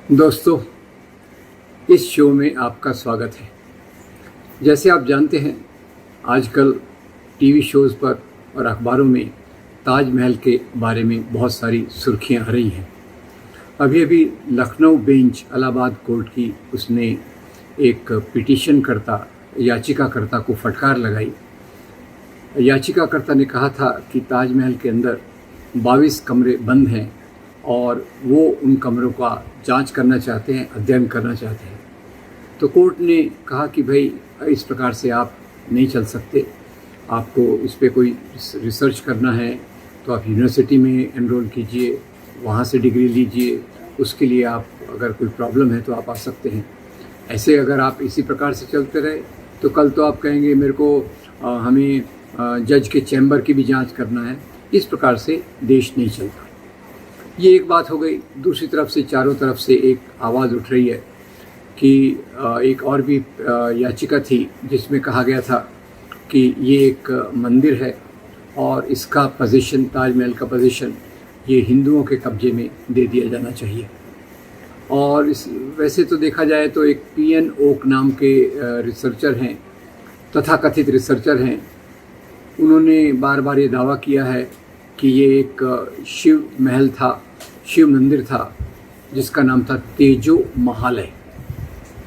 दोस्तों, इस शो में आपका स्वागत है। जैसे आप जानते हैं, आजकल टीवी शोज़ पर और अखबारों में ताजमहल के बारे में बहुत सारी सुर्खियां आ रही हैं। अभी अभी लखनऊ बेंच इलाहाबाद कोर्ट की उसने एक याचिकाकर्ता को फटकार लगाई। याचिकाकर्ता ने कहा था कि ताजमहल के अंदर 22 कमरे बंद हैं और वो उन कमरों का जांच करना चाहते हैं, अध्ययन करना चाहते हैं। तो कोर्ट ने कहा कि भाई, इस प्रकार से आप नहीं चल सकते। आपको इस पे कोई रिसर्च करना है तो आप यूनिवर्सिटी में एनरोल कीजिए, वहाँ से डिग्री लीजिए। उसके लिए आप, अगर कोई प्रॉब्लम है तो आप आ सकते हैं। ऐसे अगर आप इसी प्रकार से चलते रहे तो कल तो आप कहेंगे मेरे को हमें जज के चैम्बर की भी जांच करना है। इस प्रकार से देश नहीं चलता। ये एक बात हो गई। दूसरी तरफ से चारों तरफ से एक आवाज़ उठ रही है कि एक और भी याचिका थी जिसमें कहा गया था कि ये एक मंदिर है और इसका पोजीशन, ताजमहल का पोजीशन, ये हिंदुओं के कब्जे में दे दिया जाना चाहिए। और वैसे तो देखा जाए तो एक पीएन ओक नाम के रिसर्चर हैं, तथाकथित रिसर्चर हैं। उन्होंने बार बार ये दावा किया है कि ये एक शिव मंदिर था जिसका नाम था तेजो महालय।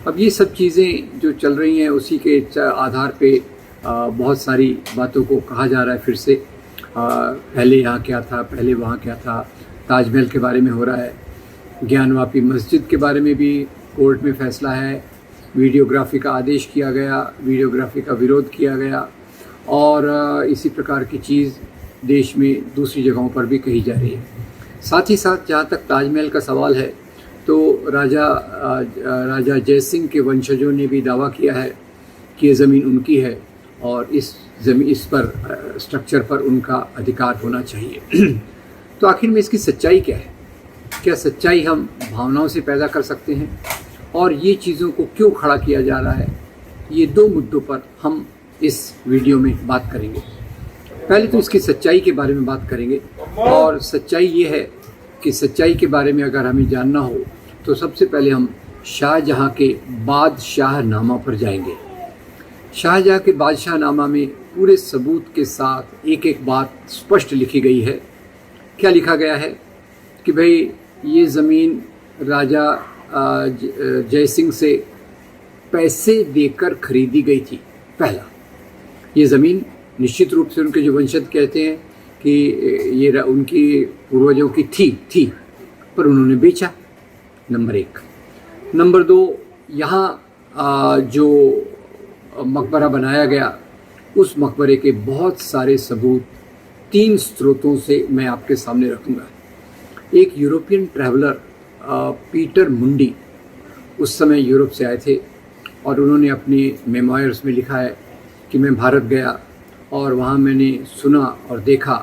अब ये सब चीज़ें जो चल रही हैं उसी के आधार पे बहुत सारी बातों को कहा जा रहा है फिर से। पहले यहाँ क्या था, पहले वहाँ क्या था। ताजमहल के बारे में हो रहा है। ज्ञानवापी मस्जिद के बारे में भी कोर्ट में फैसला है। वीडियोग्राफी का आदेश किया गया, वीडियोग्राफी का विरोध किया गया और इसी प्रकार की चीज़ देश में दूसरी जगहों पर भी कही जा रही है। साथ ही साथ जहाँ तक ताजमहल का सवाल है तो राजा जय सिंह के वंशजों ने भी दावा किया है कि ये ज़मीन उनकी है और इस स्ट्रक्चर पर उनका अधिकार होना चाहिए। तो आखिर में इसकी सच्चाई क्या है? क्या सच्चाई हम भावनाओं से पैदा कर सकते हैं? और ये चीज़ों को क्यों खड़ा किया जा रहा है? ये दो मुद्दों पर हम इस वीडियो में बात करेंगे। पहले तो इसकी सच्चाई के बारे में बात करेंगे। और सच्चाई ये है कि सच्चाई के बारे में अगर हमें जानना हो तो सबसे पहले हम शाहजहाँ के बादशाहनामा पर जाएंगे। शाहजहाँ के बादशाहनामा में पूरे सबूत के साथ एक एक बात स्पष्ट लिखी गई है। क्या लिखा गया है कि भाई, ये ज़मीन राजा जय सिंह से पैसे देकर खरीदी गई थी। पहला, ये ज़मीन निश्चित रूप से उनके जो वंशज कहते हैं कि ये उनकी पूर्वजों की थी, पर उन्होंने बेचा। नंबर एक। नंबर दो, यहाँ जो मकबरा बनाया गया उस मकबरे के बहुत सारे सबूत 3 स्रोतों से मैं आपके सामने रखूँगा। एक यूरोपियन ट्रैवलर पीटर मुंडी उस समय यूरोप से आए थे और उन्होंने अपने मेमोयर्स में लिखा है कि मैं भारत गया और वहाँ मैंने सुना और देखा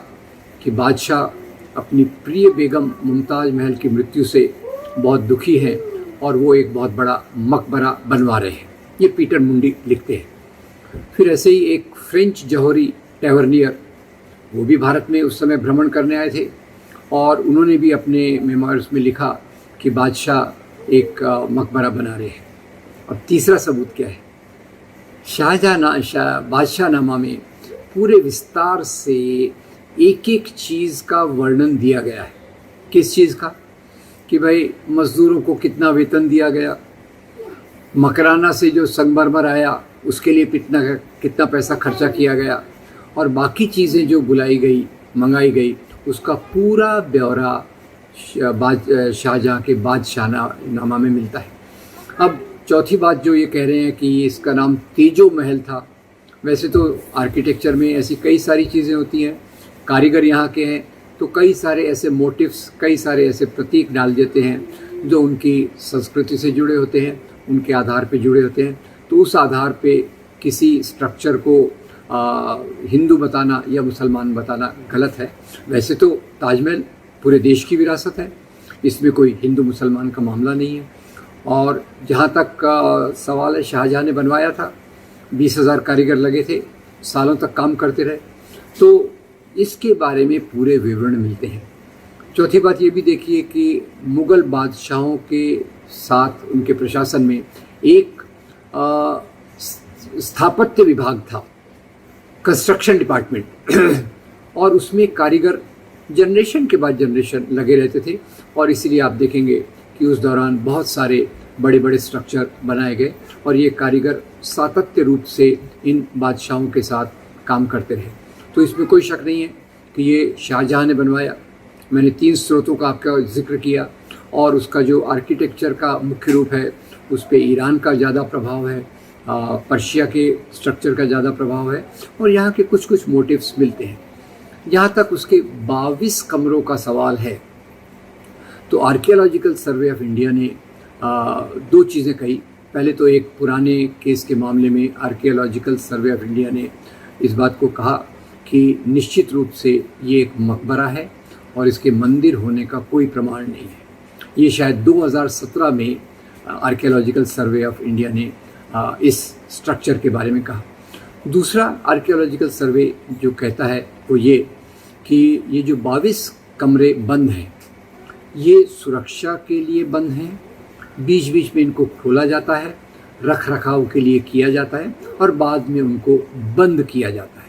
कि बादशाह अपनी प्रिय बेगम मुमताज़ महल की मृत्यु से बहुत दुखी हैं और वो एक बहुत बड़ा मकबरा बनवा रहे हैं। ये पीटर मुंडी लिखते हैं। फिर ऐसे ही एक फ्रेंच जौहरी टैवर्नियर, वो भी भारत में उस समय भ्रमण करने आए थे और उन्होंने भी अपने मेमोयर्स में लिखा कि बादशाह एक मकबरा बना रहे हैं। और तीसरा सबूत क्या है? बादशाहनामा में पूरे विस्तार से एक एक चीज़ का वर्णन दिया गया है। किस चीज़ का? कि भाई, मज़दूरों को कितना वेतन दिया गया, मकराना से जो संगमरमर आया उसके लिए कितना पैसा खर्चा किया गया, और बाकी चीज़ें जो मंगाई गई उसका पूरा ब्यौरा शाहजहाँ के बादशाहनामा में मिलता है। अब चौथी बात जो ये कह रहे हैं कि इसका नाम तेजो महल था। वैसे तो आर्किटेक्चर में ऐसी कई सारी चीज़ें होती हैं, कारीगर यहाँ के हैं तो कई सारे ऐसे मोटिव्स, कई सारे ऐसे प्रतीक डाल देते हैं जो उनकी संस्कृति से जुड़े होते हैं, उनके आधार पे जुड़े होते हैं। तो उस आधार पे किसी स्ट्रक्चर को हिंदू बताना या मुसलमान बताना गलत है। वैसे तो ताजमहल पूरे देश की विरासत है, इसमें कोई हिंदू मुसलमान का मामला नहीं है। और जहाँ तक सवाल है, शाहजहाँ ने बनवाया था, 20,000 कारीगर लगे थे, सालों तक काम करते रहे। तो इसके बारे में पूरे विवरण मिलते हैं। चौथी बात ये भी देखिए कि मुग़ल बादशाहों के साथ उनके प्रशासन में एक स्थापत्य विभाग था, कंस्ट्रक्शन डिपार्टमेंट और उसमें कारीगर जनरेशन के बाद जनरेशन लगे रहते थे और इसीलिए आप देखेंगे कि उस दौरान बहुत सारे बड़े बड़े स्ट्रक्चर बनाए गए और ये कारीगर सातत्य रूप से इन बादशाहों के साथ काम करते रहे। तो इसमें कोई शक नहीं है कि ये शाहजहाँ ने बनवाया। मैंने 3 स्रोतों का आपका जिक्र किया और उसका जो आर्किटेक्चर का मुख्य रूप है उस पर ईरान का ज़्यादा प्रभाव है, पर्शिया के स्ट्रक्चर का ज़्यादा प्रभाव है और यहाँ के कुछ कुछ मोटिव्स मिलते हैं। जहाँ तक उसके 22 कमरों का सवाल है तो आर्कियोलॉजिकल सर्वे ऑफ इंडिया ने 2 चीज़ें कही। पहले तो एक पुराने केस के मामले में आर्कियोलॉजिकल सर्वे ऑफ इंडिया ने इस बात को कहा कि निश्चित रूप से ये एक मकबरा है और इसके मंदिर होने का कोई प्रमाण नहीं है। ये शायद 2017 में आर्कियोलॉजिकल सर्वे ऑफ इंडिया ने इस स्ट्रक्चर के बारे में कहा। दूसरा आर्कियोलॉजिकल सर्वे जो कहता है वो ये कि ये जो 22 कमरे बंद हैं ये सुरक्षा के लिए बंद हैं, बीच बीच में इनको खोला जाता है, रख रखाव के लिए किया जाता है और बाद में उनको बंद किया जाता है।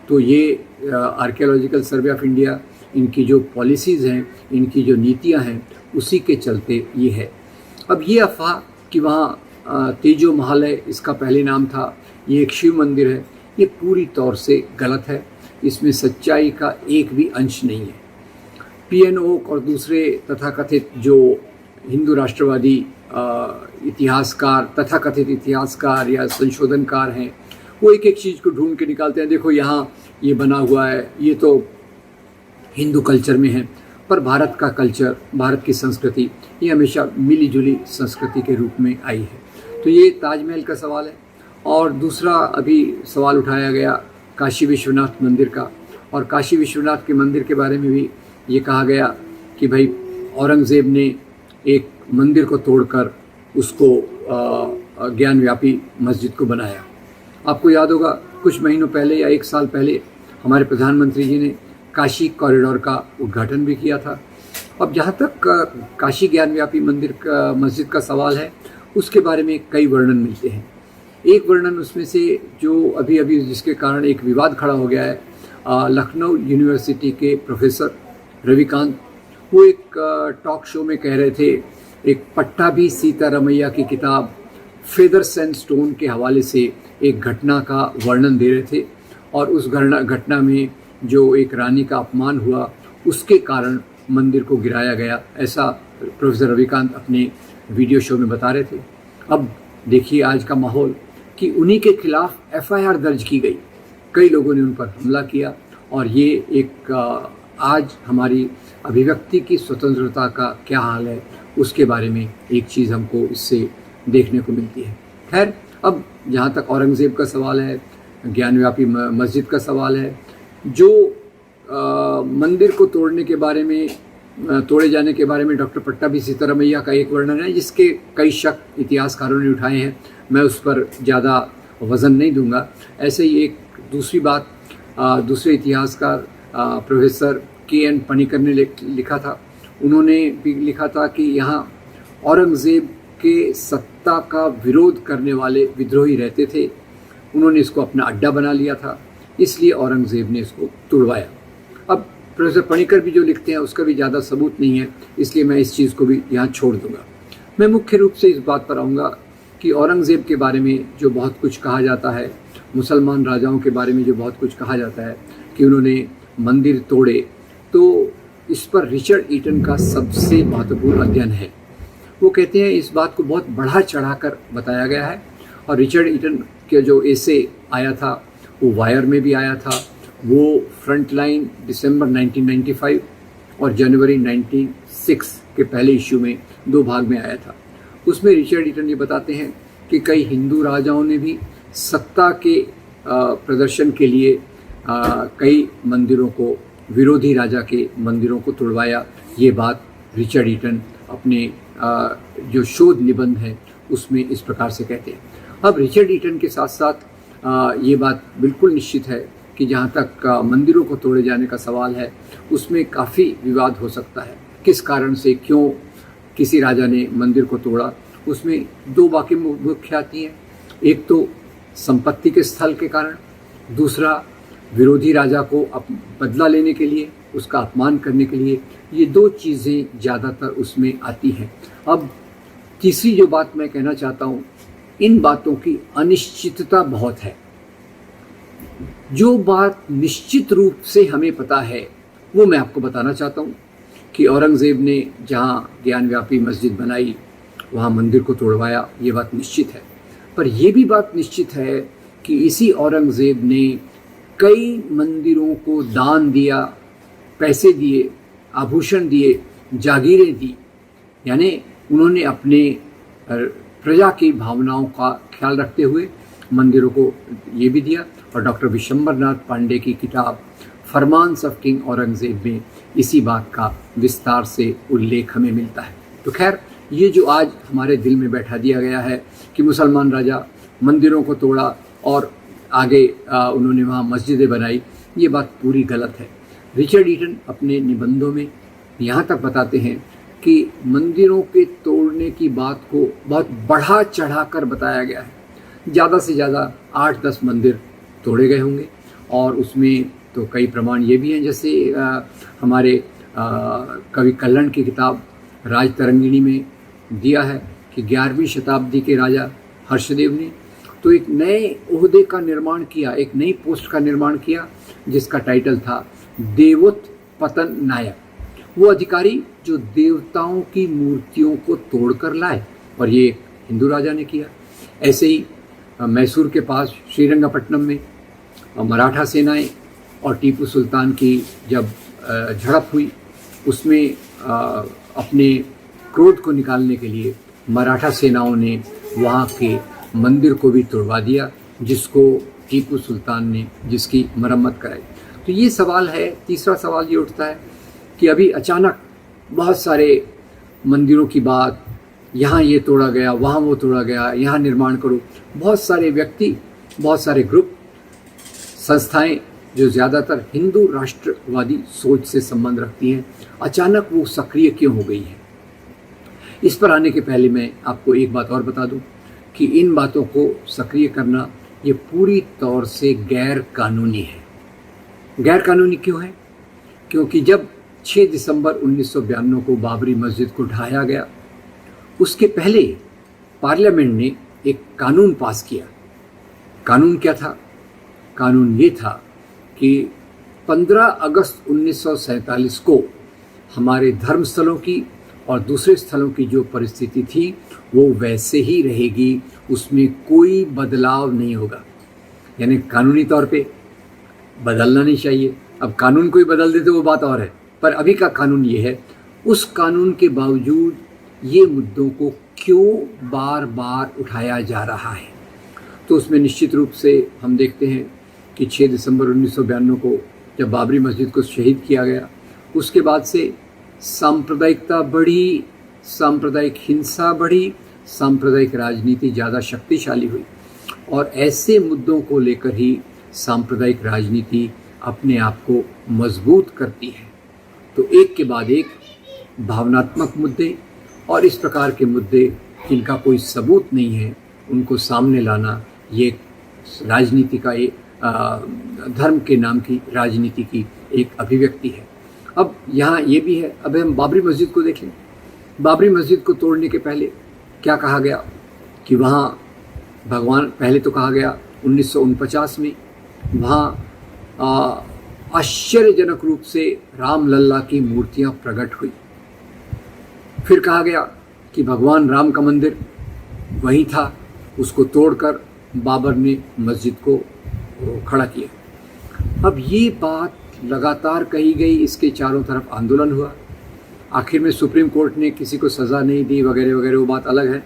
तो ये आर्कियोलॉजिकल सर्वे ऑफ इंडिया, इनकी जो पॉलिसीज़ हैं, इनकी जो नीतियां हैं, उसी के चलते ये है। अब ये अफवाह कि वहाँ तेजो महालय इसका पहले नाम था, ये एक शिव मंदिर है, ये पूरी तौर से गलत है। इसमें सच्चाई का एक भी अंश नहीं है। PNO और दूसरे तथाकथित जो हिंदू राष्ट्रवादी इतिहासकार, तथाकथित इतिहासकार या संशोधनकार हैं, वो एक एक चीज़ को ढूंढ के निकालते हैं। देखो यहाँ ये बना हुआ है, ये तो हिंदू कल्चर में है, पर भारत का कल्चर, भारत की संस्कृति ये हमेशा मिली जुली संस्कृति के रूप में आई है। तो ये ताजमहल का सवाल है। और दूसरा अभी सवाल उठाया गया काशी विश्वनाथ मंदिर का, और काशी विश्वनाथ के मंदिर के बारे में भी ये कहा गया कि भाई औरंगज़ेब ने एक मंदिर को तोड़कर उसको ज्ञानव्यापी मस्जिद को बनाया। आपको याद होगा कुछ महीनों पहले या 1 साल पहले हमारे प्रधानमंत्री जी ने काशी कॉरिडोर का उद्घाटन भी किया था। अब जहाँ तक काशी ज्ञानव्यापी मंदिर का मस्जिद का सवाल है, उसके बारे में कई वर्णन मिलते हैं। एक वर्णन उसमें से जो अभी अभी जिसके कारण एक विवाद खड़ा हो गया है, लखनऊ यूनिवर्सिटी के प्रोफेसर रविकांत, वो एक टॉक शो में कह रहे थे, एक पट्टाभी सीतारमैया की किताब फेदर्स एंड स्टोन के हवाले से एक घटना का वर्णन दे रहे थे और उस घटना में जो एक रानी का अपमान हुआ उसके कारण मंदिर को गिराया गया, ऐसा प्रोफेसर रविकांत अपने वीडियो शो में बता रहे थे। अब देखिए आज का माहौल कि उन्हीं के खिलाफ FIR दर्ज की गई, कई लोगों ने उन पर हमला किया और ये एक आज हमारी अभिव्यक्ति की स्वतंत्रता का क्या हाल है उसके बारे में एक चीज़ हमको इससे देखने को मिलती है। खैर, अब जहाँ तक औरंगज़ेब का सवाल है, ज्ञानव्यापी मस्जिद का सवाल है, जो मंदिर को तोड़ने के बारे में, तोड़े जाने के बारे में डॉक्टर पट्टाभी सीतारमैया का एक वर्णन है जिसके कई शक इतिहासकारों ने उठाए हैं। मैं उस पर ज़्यादा वज़न नहीं दूंगा। ऐसे ही एक दूसरी बात दूसरे इतिहासकार प्रोफेसर KN पनिकर ने लिखा था। उन्होंने भी लिखा था कि यहाँ औरंगज़ेब के सत्ता का विरोध करने वाले विद्रोही रहते थे, उन्होंने इसको अपना अड्डा बना लिया था, इसलिए औरंगज़ेब ने इसको तुड़वाया। अब प्रोफेसर पनिकर भी जो लिखते हैं उसका भी ज़्यादा सबूत नहीं है, इसलिए मैं इस चीज़ को भी यहाँ छोड़ दूँगा। मैं मुख्य रूप से इस बात पर आऊँगा कि औरंगज़ेब के बारे में जो बहुत कुछ कहा जाता है, मुसलमान राजाओं के बारे में जो बहुत कुछ कहा जाता है कि उन्होंने मंदिर तोड़े, तो इस पर रिचर्ड ईटन का सबसे महत्वपूर्ण अध्ययन है। वो कहते हैं इस बात को बहुत बढ़ा चढ़ाकर बताया गया है और रिचर्ड ईटन के जो एसे आया था वो वायर में भी आया था, वो फ्रंटलाइन दिसंबर 1995 और जनवरी 1996 के पहले इश्यू में 2 भाग में आया था। उसमें रिचर्ड ईटन ये बताते हैं कि कई हिंदू राजाओं ने भी सत्ता के प्रदर्शन के लिए कई मंदिरों को, विरोधी राजा के मंदिरों को तोड़वाया। ये बात रिचर्ड ईटन अपने जो शोध निबंध है उसमें इस प्रकार से कहते हैं। अब रिचर्ड ईटन के साथ साथ ये बात बिल्कुल निश्चित है कि जहाँ तक मंदिरों को तोड़े जाने का सवाल है उसमें काफ़ी विवाद हो सकता है। किस कारण से, क्यों किसी राजा ने मंदिर को तोड़ा, उसमें दो बातें मुख्य आती हैं। एक तो संपत्ति के स्थल के कारण, दूसरा विरोधी राजा को बदला लेने के लिए, उसका अपमान करने के लिए। ये दो चीज़ें ज़्यादातर उसमें आती हैं। अब तीसरी जो बात मैं कहना चाहता हूँ, इन बातों की अनिश्चितता बहुत है। जो बात निश्चित रूप से हमें पता है वो मैं आपको बताना चाहता हूँ कि औरंगज़ेब ने जहाँ ज्ञानव्यापी मस्जिद बनाई वहाँ मंदिर को तोड़वाया, ये बात निश्चित है। पर यह भी बात निश्चित है कि इसी औरंगज़ेब ने कई मंदिरों को दान दिया, पैसे दिए, आभूषण दिए, जागीरें दी। यानी उन्होंने अपने प्रजा की भावनाओं का ख्याल रखते हुए मंदिरों को ये भी दिया। और डॉक्टर विशंबरनाथ पांडे की किताब फरमान्स ऑफ किंग औरंगज़ेब में इसी बात का विस्तार से उल्लेख हमें मिलता है। तो खैर, ये जो आज हमारे दिल में बैठा दिया गया है कि मुसलमान राजा मंदिरों को तोड़ा और आगे उन्होंने वहाँ मस्जिदें बनाई, ये बात पूरी गलत है। रिचर्ड ईटन अपने निबंधों में यहाँ तक बताते हैं कि मंदिरों के तोड़ने की बात को बहुत बढ़ा चढ़ा कर बताया गया है। ज़्यादा से ज़्यादा 8-10 मंदिर तोड़े गए होंगे और उसमें तो कई प्रमाण ये भी हैं, जैसे हमारे कवि कल्हण की किताब राजतरंगिणी में दिया है कि 11वीं शताब्दी के राजा हर्षदेव ने तो एक नए ओहदे का निर्माण किया, एक नई पोस्ट का निर्माण किया जिसका टाइटल था देवोत्पतन नायक। वो अधिकारी जो देवताओं की मूर्तियों को तोड़कर लाए, और ये हिंदू राजा ने किया। ऐसे ही मैसूर के पास श्रीरंगपट्टनम में मराठा सेनाएं और टीपू सुल्तान की जब झड़प हुई, उसमें अपने क्रोध को निकालने के लिए मराठा सेनाओं ने वहाँ के मंदिर को भी तोड़वा दिया, जिसको टीपू सुल्तान ने जिसकी मरम्मत कराई। तो ये सवाल है। तीसरा सवाल ये उठता है कि अभी अचानक बहुत सारे मंदिरों की बात, यहाँ ये तोड़ा गया, वहाँ वो तोड़ा गया, यहाँ निर्माण करो। बहुत सारे व्यक्ति, बहुत सारे ग्रुप, संस्थाएं जो ज़्यादातर हिंदू राष्ट्रवादी सोच से संबंध रखती हैं, अचानक वो सक्रिय क्यों हो गई हैं? इस पर आने के पहले मैं आपको एक बात और बता दूं कि इन बातों को सक्रिय करना ये पूरी तौर से गैर कानूनी है। गैर कानूनी क्यों है? क्योंकि जब 6 दिसंबर 1992 को बाबरी मस्जिद को ढाया गया, उसके पहले पार्लियामेंट ने एक कानून पास किया। कानून क्या था? कानून ये था कि 15 अगस्त 1947 को हमारे धर्मस्थलों की और दूसरे स्थलों की जो परिस्थिति थी वो वैसे ही रहेगी, उसमें कोई बदलाव नहीं होगा। यानी कानूनी तौर पे बदलना नहीं चाहिए। अब कानून कोई बदल दे तो वो बात और है, पर अभी का कानून ये है। उस कानून के बावजूद ये मुद्दों को क्यों बार बार उठाया जा रहा है? तो उसमें निश्चित रूप से हम देखते हैं कि 6 दिसंबर 1992 को जब बाबरी मस्जिद को शहीद किया गया, उसके बाद से सांप्रदायिकता बढ़ी, सांप्रदायिक हिंसा बढ़ी, सांप्रदायिक राजनीति ज़्यादा शक्तिशाली हुई। और ऐसे मुद्दों को लेकर ही सांप्रदायिक राजनीति अपने आप को मजबूत करती है। तो एक के बाद एक भावनात्मक मुद्दे और इस प्रकार के मुद्दे जिनका कोई सबूत नहीं है, उनको सामने लाना ये राजनीति का एक धर्म के नाम की राजनीति की एक अभिव्यक्ति है। अब यहाँ ये भी है। अब हम बाबरी मस्जिद को देखें। बाबरी मस्जिद को तोड़ने के पहले क्या कहा गया कि वहाँ भगवान, पहले तो कहा गया 1949 में वहाँ आश्चर्यजनक रूप से राम लल्ला की मूर्तियाँ प्रकट हुई। फिर कहा गया कि भगवान राम का मंदिर वहीं था, उसको तोड़कर बाबर ने मस्जिद को खड़ा किया। अब ये बात लगातार कही गई, इसके चारों तरफ आंदोलन हुआ। आखिर में सुप्रीम कोर्ट ने किसी को सज़ा नहीं दी वगैरह वगैरह, वो बात अलग है।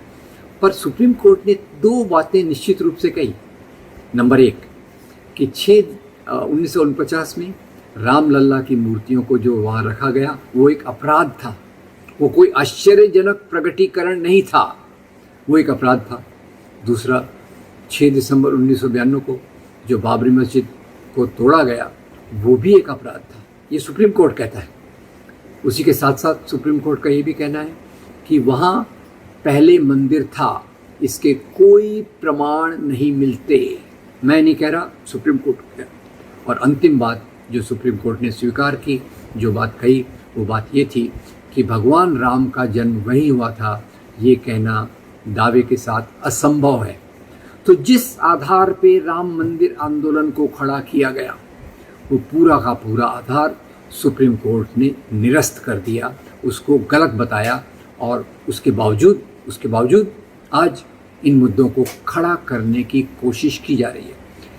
पर सुप्रीम कोर्ट ने 2 बातें निश्चित रूप से कही। नंबर 1 कि 1949 में राम लल्ला की मूर्तियों को जो वहाँ रखा गया वो एक अपराध था, वो कोई आश्चर्यजनक प्रगटीकरण नहीं था, वो एक अपराध था। दूसरा, 6 दिसंबर 1992 को जो बाबरी मस्जिद को तोड़ा गया वो भी एक अपराध था, ये सुप्रीम कोर्ट कहता है। उसी के साथ साथ सुप्रीम कोर्ट का ये भी कहना है कि वहाँ पहले मंदिर था, इसके कोई प्रमाण नहीं मिलते। मैं नहीं कह रहा, सुप्रीम कोर्ट कह रहा। और अंतिम बात जो सुप्रीम कोर्ट ने स्वीकार की, जो बात कही, वो बात ये थी कि भगवान राम का जन्म वहीं हुआ था, ये कहना दावे के साथ असंभव है। तो जिस आधार पे राम मंदिर आंदोलन को खड़ा किया गया, वो पूरा का पूरा आधार सुप्रीम कोर्ट ने निरस्त कर दिया, उसको गलत बताया। और उसके बावजूद आज इन मुद्दों को खड़ा करने की कोशिश की जा रही है।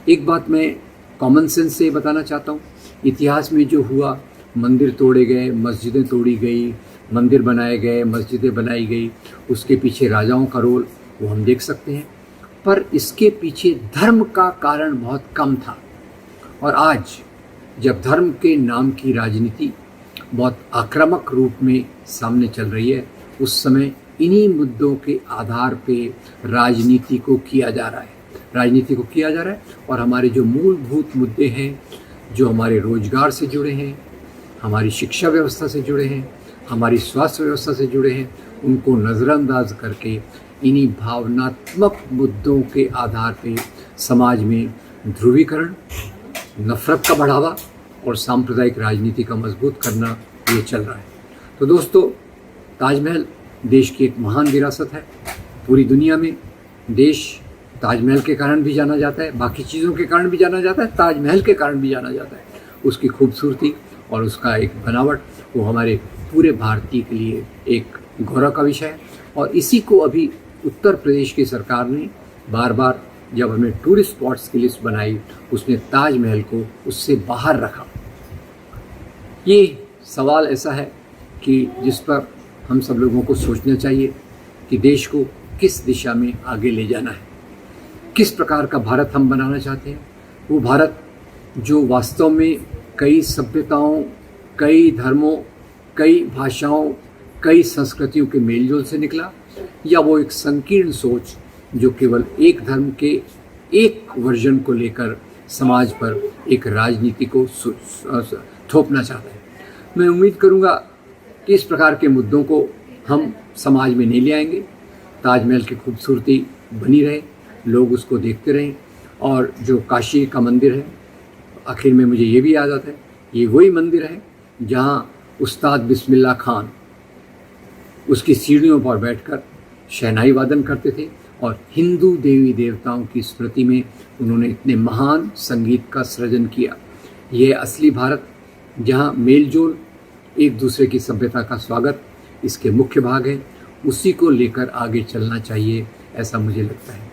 एक बात मैं कॉमन सेंस से बताना चाहता हूँ, इतिहास में जो हुआ, मंदिर तोड़े गए, मस्जिदें तोड़ी गई, मंदिर बनाए गए, मस्जिदें बनाई गई, उसके पीछे राजाओं का रोल वो हम देख सकते हैं, पर इसके पीछे धर्म का कारण बहुत कम था। और आज जब धर्म के नाम की राजनीति बहुत आक्रामक रूप में सामने चल रही है, उस समय इन्हीं मुद्दों के आधार पे राजनीति को किया जा रहा है। और हमारे जो मूलभूत मुद्दे हैं, जो हमारे रोजगार से जुड़े हैं, हमारी शिक्षा व्यवस्था से जुड़े हैं, हमारी स्वास्थ्य व्यवस्था से जुड़े हैं, उनको नज़रअंदाज करके इन्हीं भावनात्मक मुद्दों के आधार पे समाज में ध्रुवीकरण, नफरत का बढ़ावा और सांप्रदायिक राजनीति का मजबूत करना ये चल रहा है। तो दोस्तों, ताजमहल देश की एक महान विरासत है। पूरी दुनिया में देश ताजमहल के कारण भी जाना जाता है, बाकी चीज़ों के कारण भी जाना जाता है, ताजमहल के कारण भी जाना जाता है। उसकी खूबसूरती और उसका एक बनावट वो हमारे पूरे भारतीय के लिए एक गौरव का विषय है। और इसी को अभी उत्तर प्रदेश की सरकार ने बार बार जब हमें टूरिस्ट स्पॉट्स की लिस्ट बनाई, उसने ताजमहल को उससे बाहर रखा। ये सवाल ऐसा है कि जिस पर हम सब लोगों को सोचना चाहिए कि देश को किस दिशा में आगे ले जाना है, किस प्रकार का भारत हम बनाना चाहते हैं। वो भारत जो वास्तव में कई सभ्यताओं, कई धर्मों, कई भाषाओं, कई संस्कृतियों के मेलजोल से निकला, या वो एक संकीर्ण सोच जो केवल एक धर्म के एक वर्जन को लेकर समाज पर एक राजनीति को थोपना चाहता है। मैं उम्मीद करूंगा कि इस प्रकार के मुद्दों को हम समाज में नहीं ले आएंगे, ताजमहल की खूबसूरती बनी रहे, लोग उसको देखते रहें। और जो काशी का मंदिर है, आखिर में मुझे ये भी याद आता है, ये वही मंदिर है जहाँ उस्ताद बिस्मिल्लाह खान उसकी सीढ़ियों पर बैठकर शहनाई वादन करते थे और हिंदू देवी देवताओं की स्मृति में उन्होंने इतने महान संगीत का सृजन किया। यह असली भारत जहाँ मेलजोल, एक दूसरे की सभ्यता का स्वागत इसके मुख्य भाग है, उसी को लेकर आगे चलना चाहिए, ऐसा मुझे लगता है।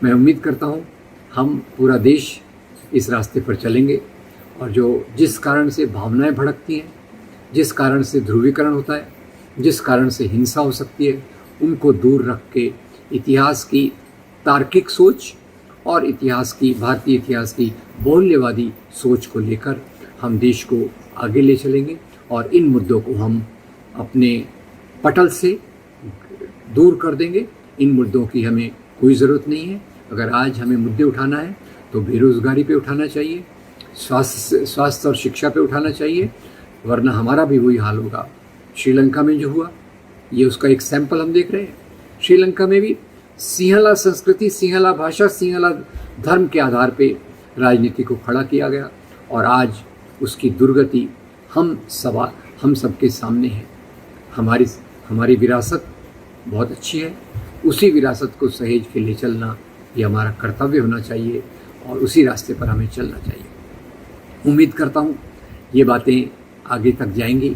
मैं उम्मीद करता हूँ हम पूरा देश इस रास्ते पर चलेंगे और जिस कारण से भावनाएं भड़कती हैं, जिस कारण से ध्रुवीकरण होता है, जिस कारण से हिंसा हो सकती है, उनको दूर रख के इतिहास की तार्किक सोच और भारतीय इतिहास की बहुल्यवादी सोच को लेकर हम देश को आगे ले चलेंगे और इन मुद्दों को हम अपने पटल से दूर कर देंगे। इन मुद्दों की हमें कोई ज़रूरत नहीं है। अगर आज हमें मुद्दे उठाना है तो बेरोज़गारी पे उठाना चाहिए, स्वास्थ्य और शिक्षा पे उठाना चाहिए, वरना हमारा भी वही हाल होगा। श्रीलंका में जो हुआ, ये उसका एक सैंपल हम देख रहे हैं। श्रीलंका में भी सिंहला संस्कृति, सिंहला भाषा, सिंहला धर्म के आधार पे राजनीति को खड़ा किया गया और आज उसकी दुर्गति हम सबके सामने है। हमारी विरासत बहुत अच्छी है, उसी विरासत को सहेज के ले चलना ये हमारा कर्तव्य होना चाहिए और उसी रास्ते पर हमें चलना चाहिए। उम्मीद करता हूँ ये बातें आगे तक जाएंगी।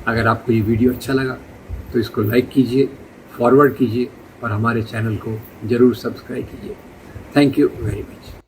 अगर आपको ये वीडियो अच्छा लगा तो इसको लाइक कीजिए, फॉरवर्ड कीजिए और हमारे चैनल को ज़रूर सब्सक्राइब कीजिए। Thank you very much.